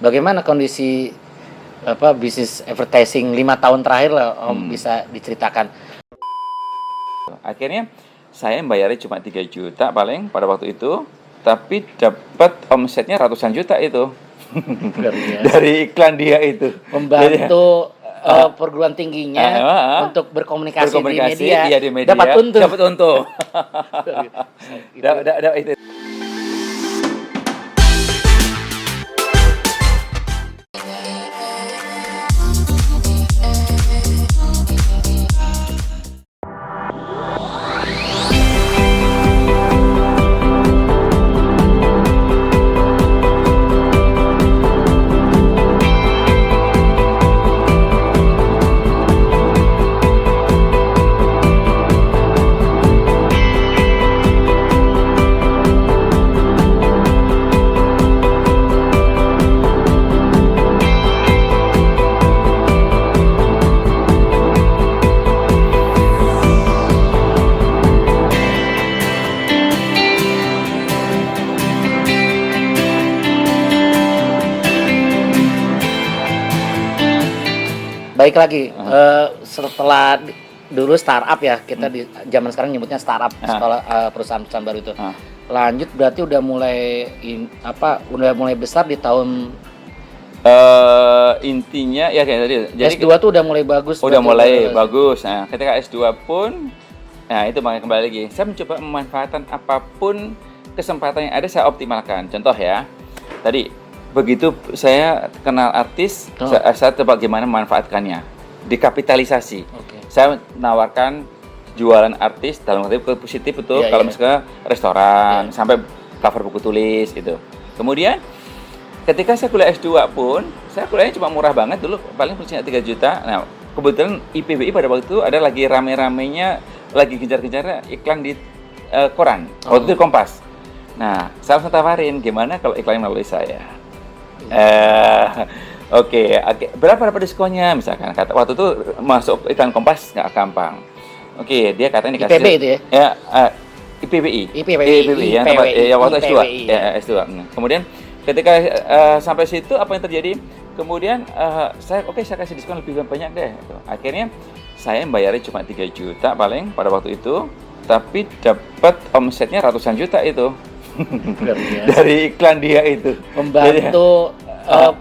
Bagaimana kondisi bisnis advertising 5 tahun terakhir lah Om bisa diceritakan? Akhirnya saya bayarnya cuma 3 juta paling pada waktu itu, tapi dapat omsetnya ratusan juta itu. Dari iklan dia itu. Membantu perguruan tingginya untuk berkomunikasi di media. Iya, di media. Dapat untung. Dapat untung. Itu. Baik lagi, setelah dulu startup ya, kita di zaman sekarang nyebutnya startup, perusahaan-perusahaan baru itu. Lanjut berarti udah mulai besar di tahun intinya ya kayak tadi. Jadi S2 tuh udah mulai bagus. Udah mulai bagus. Nah, ketika S2 pun, nah itu makanya kembali lagi. Saya mencoba memanfaatkan apapun kesempatan yang ada saya optimalkan. Contoh ya, tadi begitu saya kenal artis, saya coba bagaimana memanfaatkannya, dikapitalisasi. Saya menawarkan jualan artis dalam arti positif itu, kalau misalnya restoran, sampai cover buku tulis gitu. Kemudian ketika saya kuliah S2 pun, saya kuliahnya cuma murah banget dulu, paling punya 3 juta. Nah, kebetulan IPBI pada waktu itu ada lagi rame-ramenya, lagi gencar-gencarnya iklan di koran, waktu itu Kompas. Nah, saya langsung tawarin, gimana kalau iklan melalui saya? Oke. Berapa dapat diskonnya misalkan? Kata waktu itu masuk iklan Kompas nggak gampang. Oke, dia katanya dikasih IPB itu ya? Ya, IPBI ya, tempat ya waktu S2. Ya, S2. Kemudian ketika sampai situ apa yang terjadi? Kemudian saya kasih diskon lebih banyak deh. Akhirnya saya bayarnya cuma 3 juta paling pada waktu itu, tapi dapat omsetnya ratusan juta itu. Dari iklan dia itu. Membantu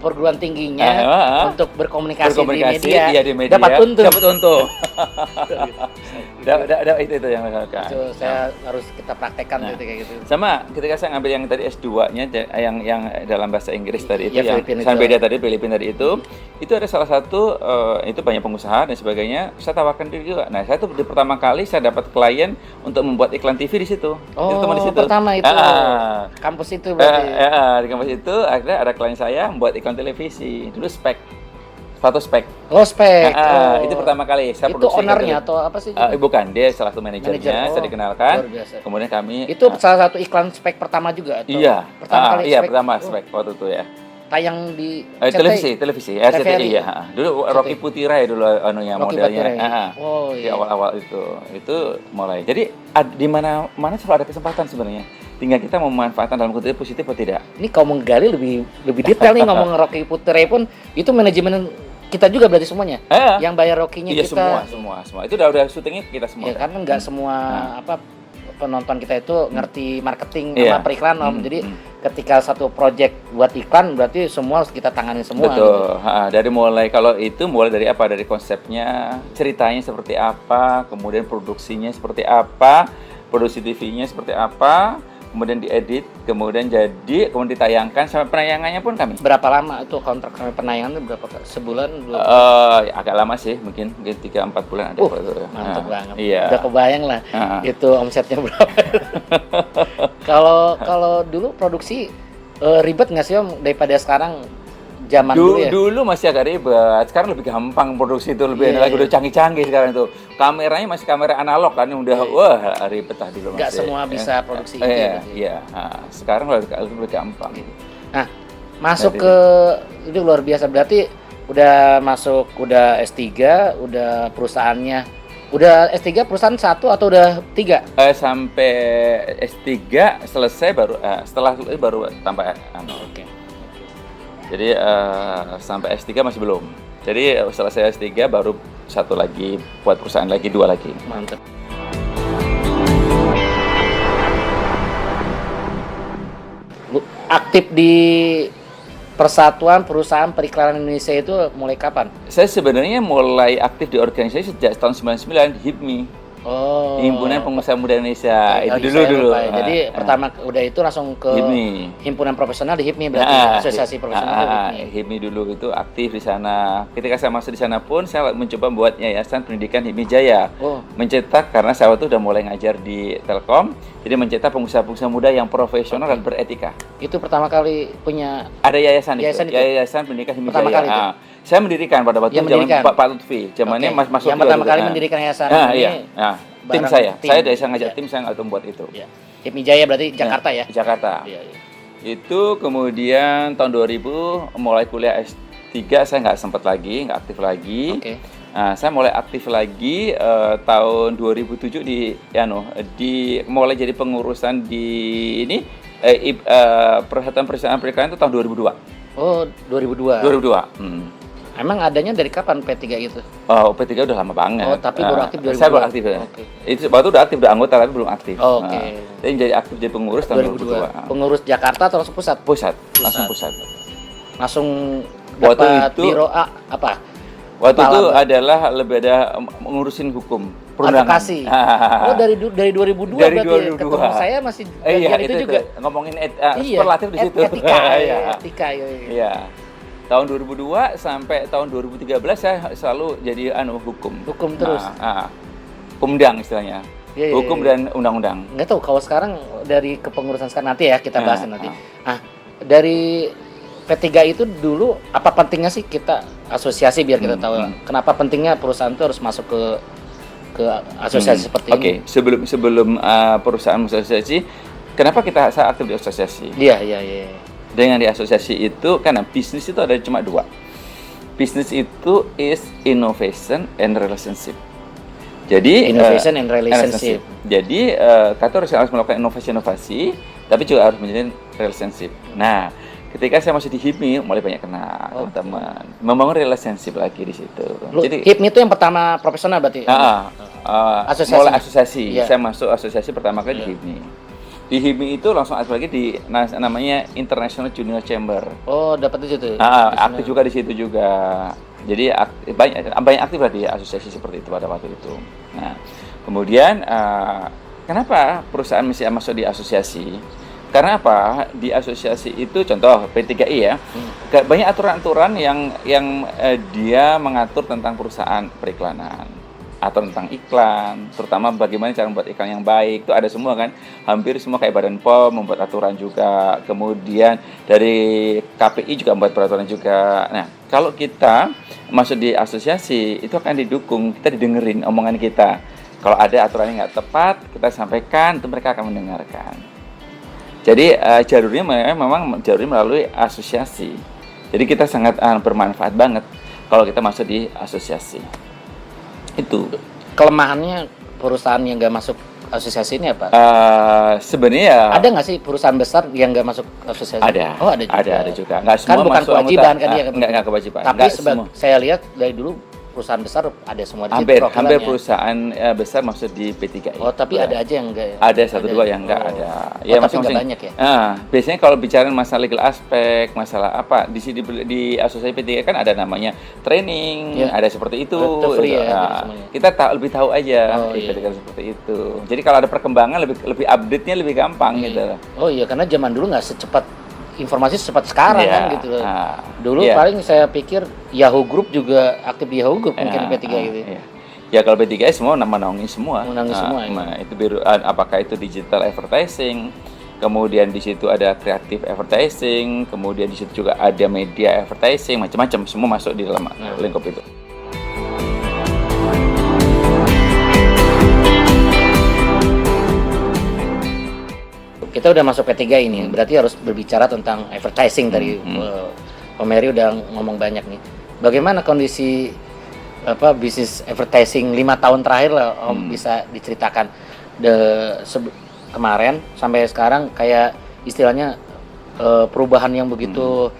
perguruan tingginya untuk berkomunikasi di media. Dapat untung. Itu yang misalkan. Itu saya harus kita praktekkan kayak gitu. Sama ketika saya ngambil yang tadi S2-nya yang dalam bahasa Inggris tadi itu yang San Beda tadi, Filipina tadi itu ada salah satu itu banyak pengusaha dan sebagainya, saya tawarkan diri juga. Nah, saya tuh di pertama kali saya dapat klien untuk membuat iklan TV di situ. Di situ. Pertama itu. Kampus itu berarti. Di kampus itu akhirnya ada klien saya membuat iklan televisi. Dulu spek. Spek. Itu pertama kali saya produksi. Itu ownernya atau apa sih? Bukan, dia salah satu manajernya, saya dikenalkan. Kemudian kami itu salah satu iklan spek pertama juga atau? Iya. Pertama spek waktu itu ya. Tayang di televisi RCTI ya. Dulu Rocky Putirai dulu modelnya. Di awal-awal itu mulai. Jadi di mana selalu ada kesempatan sebenarnya. Tinggal kita memanfaatkan dalam kutip positif atau tidak. Ini kau menggali lebih detail nih ngomong Rocky Putirai pun itu manajemen kita juga berarti semuanya. Yang bayar Rocky-nya kita. Semua. Itu udah syutingnya kita semua. Ya karena nggak semua penonton kita itu ngerti marketing sama periklan Om. Jadi ketika satu project buat iklan berarti semua harus kita tangani semua. Betul. Dari mulai dari apa? Dari konsepnya, ceritanya seperti apa, kemudian produksinya seperti apa, produksi TV-nya seperti apa, kemudian diedit, kemudian ditayangkan sampai penayangannya pun kami. Berapa lama itu kontrak sampai penayangan itu berapa? Sebulan? Agak lama sih, mungkin 3-4 bulan ada. Mantap banget. Iya. Udah kebayang lah itu omsetnya berapa. Kalau dulu produksi ribet nggak sih Om daripada sekarang? Zaman dulu ya? Dulu masih agak ribet, sekarang lebih gampang produksi itu, lebih enak, udah canggih-canggih sekarang itu. Kameranya masih kamera analog kan, udah ribet lah dulu. Nggak semua bisa produksi itu. Iya. Sekarang lebih gampang. Nah, masuk ke itu luar biasa, berarti udah S3, udah perusahaannya. Udah S3 perusahaan 1 atau udah 3? Sampai S3 selesai baru setelah itu baru tambah. Oke. Jadi sampai S3 masih belum. Jadi selesai S3 baru satu lagi buat perusahaan lagi, 2 lagi. Mantap. Aktif di Persatuan Perusahaan Periklanan Indonesia itu mulai kapan? Saya sebenarnya mulai aktif di organisasi sejak tahun 99 di HIPMI. Oh. Himpunan Pengusaha Muda Indonesia. Oh, Itu saya dulu. lupa ya. Jadi pertama udah itu langsung ke HIPMI. himpunan profesional di HIPMI berarti asosiasi profesional di HIPMI. HIPMI dulu itu aktif di sana. Ketika saya masuk di sana pun saya mencoba membuat yayasan pendidikan HIPMI Jaya. Oh. Mencetak, karena saya waktu udah mulai ngajar di Telkom, jadi mencetak pengusaha-pengusaha muda yang profesional dan beretika. Itu pertama kali punya Ada yayasan, Yayasan itu. itu? Yayasan pendidikan HIPMI Pertama Jaya. kali itu? Saya mendirikan pada waktu Yang zaman mendirikan? Pak Lutfi. Zamannya Oke. masuk Yang pertama kali mendirikan yayasan ini Iya. Tim bareng saya. tim. Saya dari saya ngajak Iya. tim, saya nggak tahu membuat itu. Ya. HIPMI Jaya berarti Jakarta ya? Jakarta. Iya, iya. Itu kemudian tahun 2000 mulai kuliah S3 saya nggak sempat lagi, nggak aktif lagi. Oke. Nah, saya mulai aktif lagi tahun 2007 mulai jadi pengurusan di ini Persatuan Perusahaan Periklanan itu tahun 2002. Oh, 2002. 2002. Emang adanya dari kapan P3 itu? Oh, P3 udah lama banget. Oh, tapi baru aktif 2002. Saya baru aktif ya. Oke. Itu waktu udah aktif, udah anggota tapi belum aktif. Oh, oke. Jadi jadi aktif jadi pengurus tahun 2002. Pengurus Jakarta atau langsung pusat? Langsung pusat. Langsung Waktu dapat itu- biro A apa? Waktu itu Kepala- adalah lebih ada mengurusin hukum, perundangan. Advokasi. Oh, dari 2002 Dari berarti. 2002. Ketemu saya masih Iya, bagian itu juga. ngomongin Iya, superlatif di situ. Etika, Iya. etika. Iya. Iya. Tahun 2002 sampai tahun 2013 saya selalu jadi hukum. Hukum terus. Kumdang istilahnya. Iya, iya, Hukum iya. dan undang-undang. Nggak tahu kalau sekarang dari kepengurusan sekarang nanti ya kita bahas nanti. Ah. Nah, dari P3 itu dulu apa pentingnya sih kita asosiasi biar kita tahu kenapa pentingnya perusahaan itu harus masuk ke asosiasi seperti Oke, ini. sebelum perusahaan asosiasi, kenapa saya aktif di asosiasi? Iya, iya, iya. Dengan di asosiasi itu karena bisnis itu ada cuma 2. Bisnis itu is innovation and relationship. Jadi Innovation and relationship. Jadi kita harus melakukan inovasi, tapi juga harus menjalin relationship. Nah, ketika saya masih di HIPMI, mulai banyak kenal teman, membangun relationship lagi di situ. Jadi HIPMI itu yang pertama profesional berarti. Asosiasi. Mulai asosiasi. Iya. Saya masuk asosiasi pertama kali di HIPMI. Di HIPMI itu langsung aktif lagi di namanya International Junior Chamber. Oh, dapat itu tuh. Aktif juga di situ juga. Jadi banyak aktif lah di asosiasi seperti itu pada waktu itu. Nah, kemudian kenapa perusahaan mesti masuk di asosiasi? Karena apa? Di asosiasi itu contoh P3I ya. Banyak aturan-aturan yang dia mengatur tentang perusahaan periklanan atau tentang iklan, terutama bagaimana cara membuat iklan yang baik, itu ada semua kan, hampir semua kayak Badan POM membuat aturan juga, kemudian dari KPI juga membuat peraturan juga. Nah, kalau kita masuk di asosiasi, itu akan didukung, kita didengerin omongan kita. Kalau ada aturan yang nggak tepat, kita sampaikan, itu mereka akan mendengarkan. Jadi jalurnya memang jalurnya melalui asosiasi. Jadi kita sangat bermanfaat banget kalau kita masuk di asosiasi. Itu Kelemahannya perusahaan yang nggak masuk asosiasi ini apa? sebenarnya Ada nggak sih perusahaan besar yang nggak masuk asosiasi? ada. Oh, ada juga. Ada juga. Nggak Kan semua bukan masuk kewajiban anggota. kan dia. Nggak kewajiban. Tapi Nggak semua. saya lihat dari dulu perusahaan besar ada semua di situ Hampir perwakilannya. perusahaan besar masuk di P3I. Oh, tapi ada aja yang enggak ya? Ada 1-2 yang enggak ada. Ya, tapi nggak banyak ya? Biasanya kalau bicara masalah legal aspek, masalah apa, di sini di asosiasi P3I kan ada namanya training, Ya. ada seperti itu. Itu free ya, Nah, semuanya. kita lebih tahu aja Oh, iya. seperti itu. Jadi kalau ada perkembangan lebih update-nya lebih gampang gitu. Oh iya, karena zaman dulu nggak secepat informasi secepat sekarang Iya. kan gitu. Dulu Iya. paling saya pikir Yahoo Group juga aktif di Yahoo Group mungkin P3 gitu. Iya. Ya kalau P3I semua naungin semua. Naungin semua, ya. Nah, itu apakah itu digital advertising, kemudian di situ ada creative advertising, kemudian di situ juga ada media advertising, macam-macam semua masuk di dalam lingkup itu. Kita udah masuk P3 ini, berarti harus berbicara tentang advertising tadi. Pak Mary udah ngomong banyak nih. Bagaimana kondisi bisnis advertising 5 tahun terakhir lah Om bisa diceritakan kemarin sampai sekarang kayak istilahnya perubahan yang begitu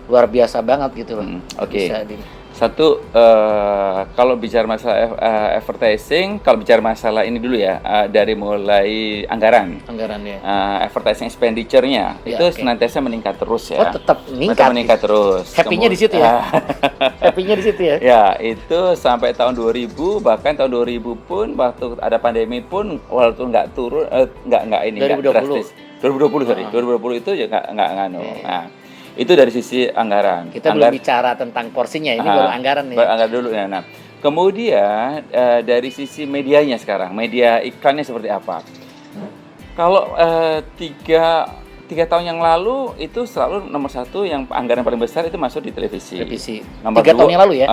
luar biasa banget gitu loh. Oke. Bisa Satu, kalau bicara masalah advertising, kalau bicara masalah ini dulu ya, dari mulai anggaran anggarannya. advertising expenditure-nya Ya, itu oke. senantiasa meningkat terus Oh, ya. tetap Tetap meningkat. meningkat terus. Happy-nya di situ ya. Happy-nya di situ ya. Ya, itu sampai tahun 2000, bahkan tahun 2000 pun waktu ada pandemi pun walaupun nggak turun, nggak ini, nggak 2020. drastis. 2020 sorry, 2020 itu ya nggak nganu. Nah, itu dari sisi anggaran. Kita belum bicara tentang porsinya, ini baru anggaran nih. Baru anggaran dulu ya. Nah, kemudian dari sisi medianya sekarang, media iklannya seperti apa? Kalau tiga tahun yang lalu itu selalu nomor satu yang anggaran paling besar itu masuk di televisi. Televisi. Nomor 3 tahun yang lalu ya?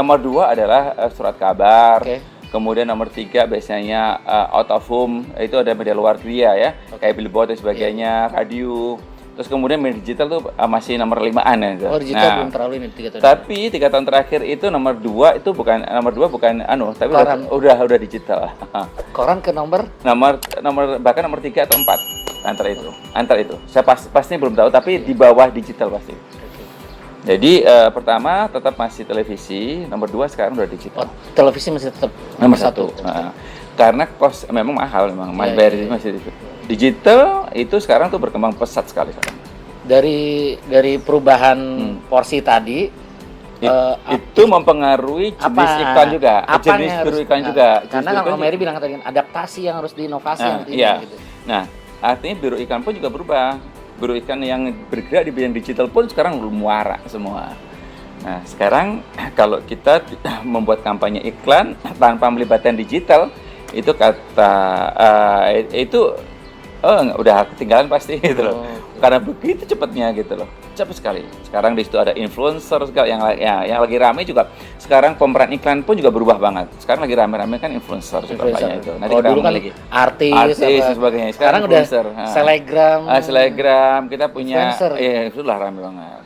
Nomor 2 adalah surat kabar. Oke. Kemudian nomor 3 biasanya out of home, itu ada media luar dia ya, kayak billboard dan sebagainya, radio. Terus kemudian media digital tuh masih nomor 5-an ya. Oh, digital belum terlalu ini 3 tahun. Tapi 3 tahun terakhir itu nomor 2 itu bukan tapi Koran. udah digital. Koran ke nomor Bahkan nomor 3 atau 4 antara itu. Saya pasti belum tahu, tapi di bawah digital pasti. Jadi pertama tetap masih televisi, nomor 2 sekarang udah digital. televisi masih tetap Nomor 1. Karena kos memang mahal memang. Iya, Bayar masih digital itu sekarang tuh berkembang pesat sekali sekarang. Dari perubahan porsi tadi Itu mempengaruhi jenis iklan juga, jenis biru iklan juga. Karena kalau Mary bilang tadi kan adaptasi yang harus diinovasi iya. gitu. Nah, artinya biru iklan pun juga berubah. Biru iklan yang bergerak di bidang digital pun sekarang muara semua. Nah, sekarang kalau kita membuat kampanye iklan tanpa melibatkan digital, itu udah ketinggalan pasti gitu loh. Karena begitu cepatnya gitu loh. Cepat sekali. Sekarang di situ ada influencer segala yang lagi rame juga. Sekarang pemeran iklan pun juga berubah banget. Sekarang lagi rame-rame kan influencer juga banyak itu. Nanti kita dulu kan lagi artis dan sebagainya. Sekarang udah selebgram. Kita punya influencer. itulah rame banget.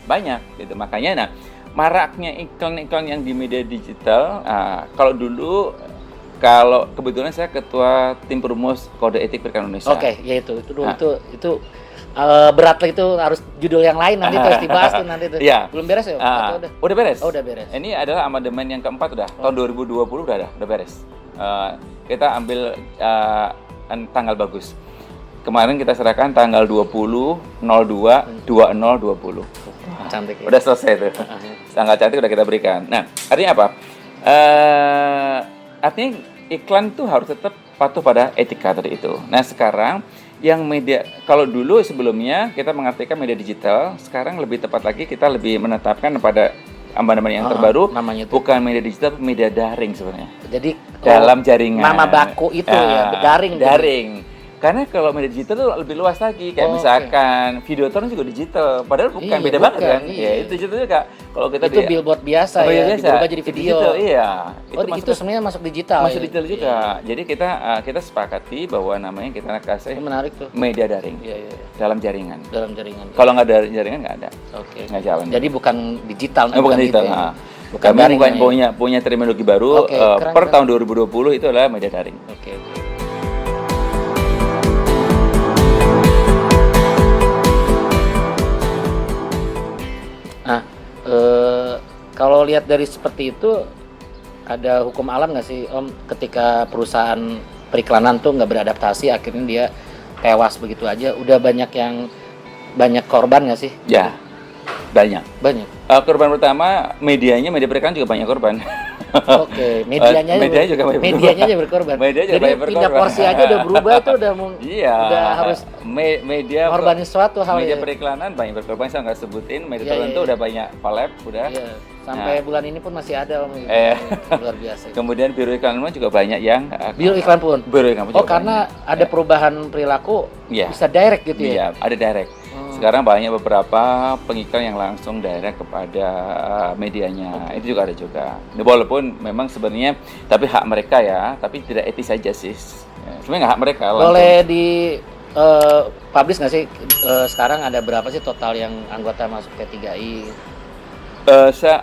Banyak gitu. Makanya maraknya iklan-iklan yang di media digital. Kalau kebetulan saya ketua tim perumus kode etik periklanan Indonesia. Oke, ya itu berat lah, itu harus judul yang lain nanti terus dibahas tuh nanti tuh. Iya. Belum beres ya? Atau udah? Udah beres. Oh, udah beres. Ini adalah amandemen yang keempat udah. Tahun 2020 udah beres. Kita ambil tanggal bagus. Kemarin kita serahkan tanggal 20/02/2020. Cantik ya. Udah selesai tuh. Tanggal cantik udah kita berikan. Nah, artinya apa? Artinya iklan itu harus tetap patuh pada etika tadi itu. Nah, sekarang yang media, kalau dulu sebelumnya kita mengartikan media digital, sekarang lebih tepat lagi kita lebih menetapkan pada amandemen yang terbaru, namanya itu. bukan media digital, media daring sebenarnya. Jadi Dalam jaringan. nama baku itu ya, daring. Daring. Karena kalau media digital itu lebih luas lagi, kayak misalkan videoton juga digital, padahal bukan, beda banget kan? Iya. Ya, itu digital juga. Kalau kita itu billboard biasa ya, diubah jadi video. Digital, iya. Itu sebenarnya masuk digital. Masuk digital juga. Jadi kita sepakati bahwa namanya kita kasih menarik tuh. media daring. Iya. Dalam jaringan. Dalam jaringan. Kalau nggak ada jaringan nggak ada. Oke. Nggak jalan. Jadi bukan digital. Bukan digital. gitu ya. Bukan daring. Punya terminologi baru. Keren. Tahun 2020 itu adalah media daring. Oke. Nah, kalau lihat dari seperti itu, ada hukum alam nggak sih Om, ketika perusahaan periklanan tuh nggak beradaptasi, akhirnya dia tewas begitu aja? Udah banyak korban nggak sih? Ya, banyak. Korban pertama, media periklanan juga banyak korban. Oke, medianya juga berkorban. Jadi pindah porsi aja udah berubah itu udah harus media korbanin suatu hal. Media periklanan banyak berkorban, saya nggak sebutin. Media tertentu udah banyak collab udah. Iya. Sampai bulan ini pun masih ada Om. Luar biasa. Kemudian biro iklan pun juga banyak yang biro iklan pun. Karena ada perubahan perilaku bisa direct gitu ya. Iya, ada direct. Sekarang banyak beberapa pengiklan yang langsung direct kepada medianya. Itu juga ada juga. Walaupun memang sebenarnya tapi hak mereka ya, tapi tidak etis saja sih. Sebenarnya hak mereka. Boleh di publish nggak sih sekarang ada berapa sih total yang anggota masuk P3I?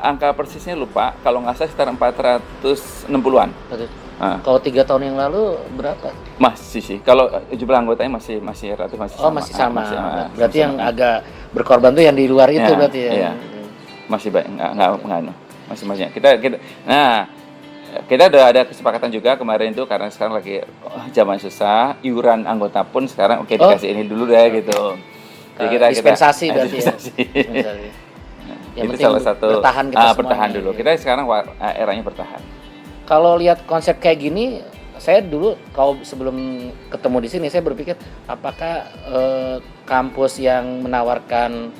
Angka persisnya lupa, kalau nggak salah sekitar 460-an. Kalau 3 tahun yang lalu berapa? Masih sih, kalau jumlah anggotanya masih sama. Masih sama. Berarti yang agak berkorban tuh yang di luar itu berarti ya. Iya. Masih banyak, nggak masih banyak. Kita udah ada kesepakatan juga kemarin itu, karena sekarang lagi zaman susah, iuran anggota pun sekarang dikasih ini dulu deh gitu. Jadi dispensasi berarti ya. Itu salah satu bertahan dulu. Ya. Kita sekarang eranya bertahan. Kalau lihat konsep kayak gini, saya dulu kalau sebelum ketemu di sini saya berpikir apakah kampus yang menawarkan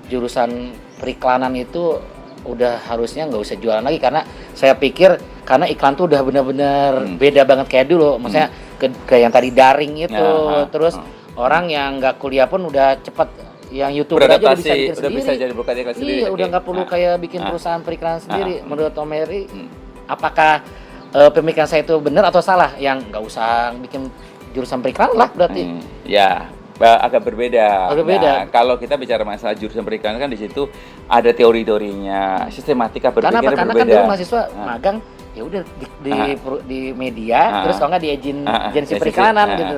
jurusan periklanan itu udah harusnya nggak usah jualan lagi, karena saya pikir karena iklan tuh udah benar-benar beda banget kayak dulu. Maksudnya ke yang tadi daring itu, terus orang yang nggak kuliah pun udah cepet, yang YouTuber aja udah bisa bikin sendiri. Bisa jadi buka iklan sendiri. Iya, udah nggak perlu kayak bikin perusahaan periklanan sendiri. Menurut Om Heri, apakah pemikiran saya itu benar atau salah? Yang nggak usah bikin jurusan periklanan lah berarti. Ya, agak berbeda. Nah, kalau kita bicara masalah jurusan periklanan kan di situ ada teori-teorinya, sistematika berpikirnya berbeda. Karena kan dulu mahasiswa magang ya udah di media, terus kalau nggak di agensi periklanan gitu.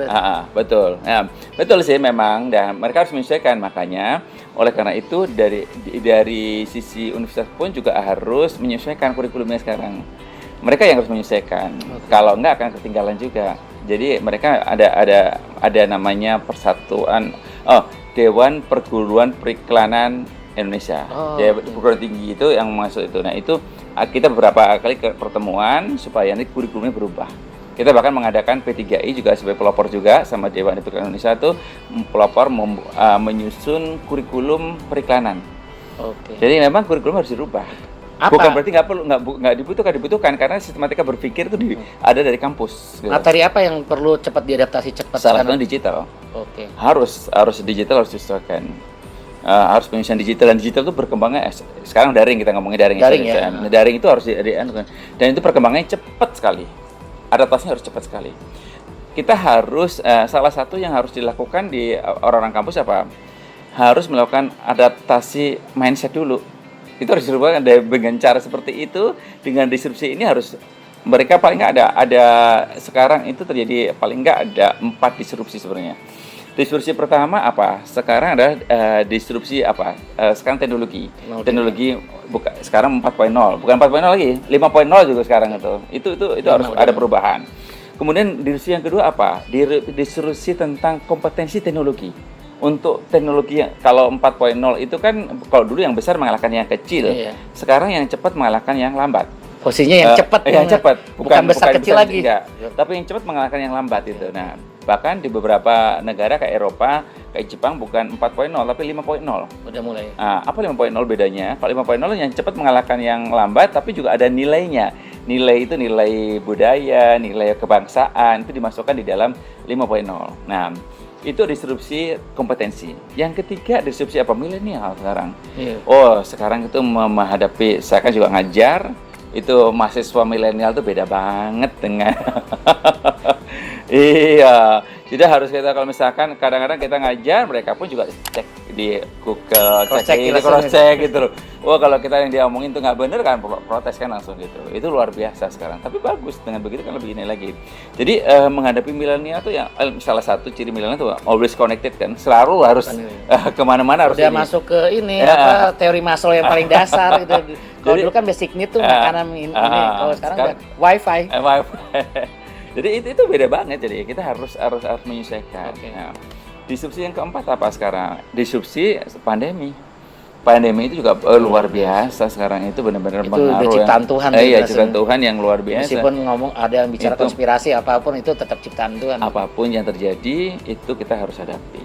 Betul. Ya, betul sih memang, dan mereka harus menyesuaikan. Makanya oleh karena itu dari sisi universitas pun juga harus menyesuaikan kurikulumnya sekarang. Mereka yang harus menyesuaikan. Kalau enggak akan ketinggalan juga. Jadi mereka ada namanya Dewan Perguruan Periklanan Indonesia. Perguruan tinggi itu yang masuk itu. Nah, itu kita beberapa kali pertemuan supaya nanti kurikulumnya berubah. Kita bahkan mengadakan P3I juga sebagai pelopor juga sama Dewan Periklanan Indonesia itu pelopor menyusun kurikulum periklanan. Jadi memang kurikulum harus dirubah. Bukan berarti nggak dibutuhkan karena sistematika berpikir itu ada dari kampus. Gitu. Materi apa yang perlu cepat diadaptasi cepat? Salah satunya digital. Harus digital, harus disesuaikan. Harus penyusunan digital, dan digital itu berkembangnya sekarang daring, kita ngomongin daring ya. Daring itu harus dan itu perkembangannya cepat sekali. Adaptasinya harus cepat sekali. Kita harus salah satu yang harus dilakukan di orang-orang kampus apa? Harus melakukan adaptasi mindset dulu. Itu harus dilakukan dengan cara seperti itu, dengan disrupsi ini harus mereka paling nggak ada sekarang itu terjadi paling nggak ada 4 disrupsi sebenarnya. Disrupsi pertama apa? Sekarang ada disrupsi apa? Sekarang teknologi. Teknologi sekarang 4.0, bukan 4.0 lagi, 5.0 juga sekarang itu harus ada perubahan. Kemudian disrupsi yang kedua apa? Disrupsi tentang kompetensi teknologi. Untuk teknologi kalau 4.0 itu kan kalau dulu yang besar mengalahkan yang kecil. Sekarang yang cepat mengalahkan yang lambat. Posisinya yang cepat, bukan besar kecil lagi. Tapi yang cepat mengalahkan yang lambat itu. Nah, bahkan di beberapa negara kayak Eropa, kayak Jepang bukan 4.0 tapi 5.0. Udah mulai. Apa 5.0 bedanya? Kalau 5.0 yang cepat mengalahkan yang lambat, tapi juga ada nilainya. Nilai itu nilai budaya, nilai kebangsaan itu dimasukkan di dalam 5.0. Nah, itu disrupsi kompetensi. Yang ketiga disrupsi apa? Milenial sekarang. Sekarang itu menghadapi, saya kan juga ngajar, itu mahasiswa milenial itu beda banget dengan jadi harus kita, kalau misalkan kadang-kadang kita ngajar, mereka pun juga cek di Google, cross check gitu loh. Kalau kita yang diomongin itu nggak bener kan, protes kan langsung gitu. Itu luar biasa sekarang. Tapi bagus, dengan begitu kan lebih ini lagi. Jadi menghadapi milenial tuh yang salah satu ciri milenial tuh always connected kan, selalu harus kemana-mana harus. Udah masuk ke ini teori Maslow yang paling dasar gitu. Kalau dulu kan basic need tuh makanan ini, kalau sekarang udah wifi. Jadi itu beda banget, jadi kita harus menyesuaikan. Nah, disrupsi yang keempat apa sekarang? Disrupsi pandemi. Pandemi itu juga luar biasa sekarang, itu benar-benar mengaruh. Itu ciptaan Tuhan. Ciptaan Tuhan yang luar biasa. Meskipun ngomong ada yang bicara konspirasi apapun itu tetap ciptaan Tuhan. Apapun yang terjadi itu kita harus hadapi.